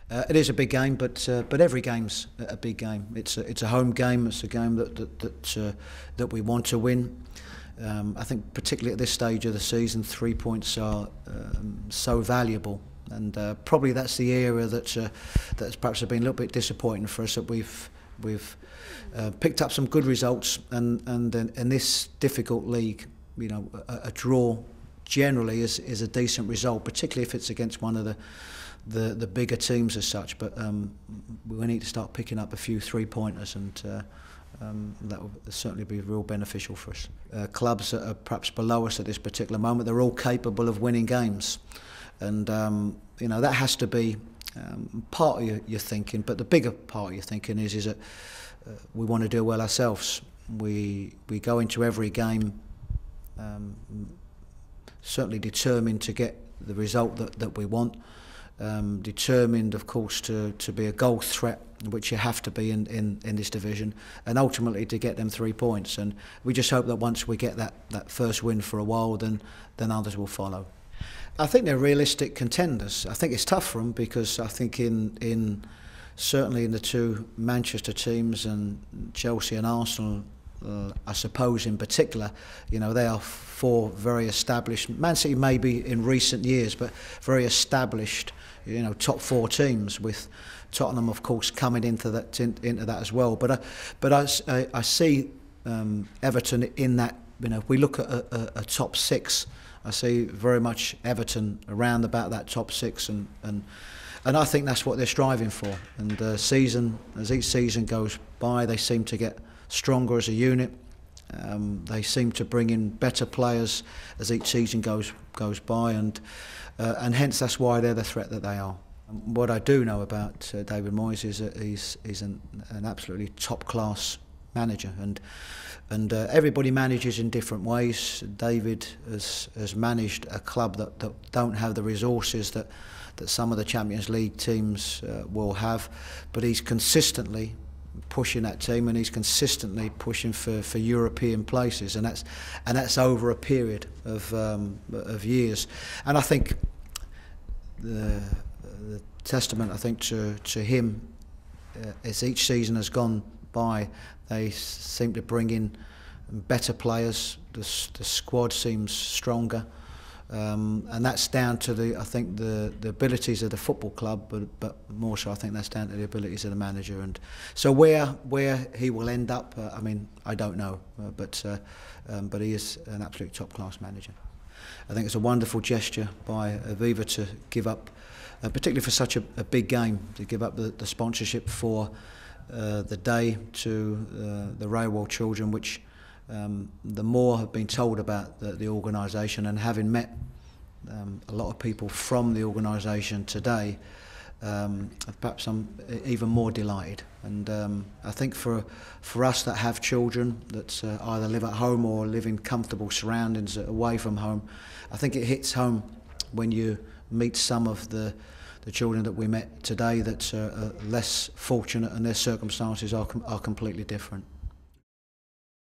It is a big game, but every game's a big game. It's a home game. It's a game that we want to win. I think particularly at this stage of the season, 3 points are so valuable, and probably that's the area that's perhaps been a little bit disappointing for us, that we've picked up some good results, and in this difficult league, you know, a draw generally is a decent result, particularly if it's against one of the bigger teams as such. But we need to start picking up a few 3-pointers, and that will certainly be real beneficial for us. Clubs that are perhaps below us at this particular moment, they're all capable of winning games, and you know, that has to be part of your thinking. But the bigger part of your thinking is that we want to do well ourselves. We go into every game certainly determined to get the result that we want. Determined, of course, to be a goal threat, which you have to be in this division, and ultimately to get them 3 points. And we just hope that once we get that first win for a while, then others will follow. I think they're realistic contenders. I think it's tough for them, because I think certainly in the two Manchester teams and Chelsea and Arsenal, I suppose in particular, you know, they are four very established. Man City maybe in recent years, but very established, you know, top four teams, with Tottenham, of course, coming into that as well. But I see Everton in that. You know, if we look at a top six, I see very much Everton around about that top six, and I think that's what they're striving for. And as each season goes by, they seem to get stronger as a unit. They seem to bring in better players as each season goes by, and hence that's why they're the threat that they are. What I do know about David Moyes is that he's an absolutely top-class manager, and everybody manages in different ways. David has managed a club that don't have the resources that some of the Champions League teams will have, but he's consistently pushing that team, and he's consistently pushing for European places, and that's over a period of years. And I think the testament, I think, to him, as each season has gone by, they seem to bring in better players. The squad seems stronger. And that's down to I think the abilities of the football club, but more so I think that's down to the abilities of the manager. And so where he will end up, I mean, I don't know, but he is an absolute top-class manager. I think it's a wonderful gesture by Aviva to give up, particularly for such a big game, to give up the sponsorship for the day to the Railway children, which the more have been told about the organisation, and having met a lot of people from the organisation today, perhaps I'm even more delighted. And I think for us that have children that either live at home or live in comfortable surroundings away from home, I think it hits home when you meet some of the children that we met today that are less fortunate, and their circumstances are completely different.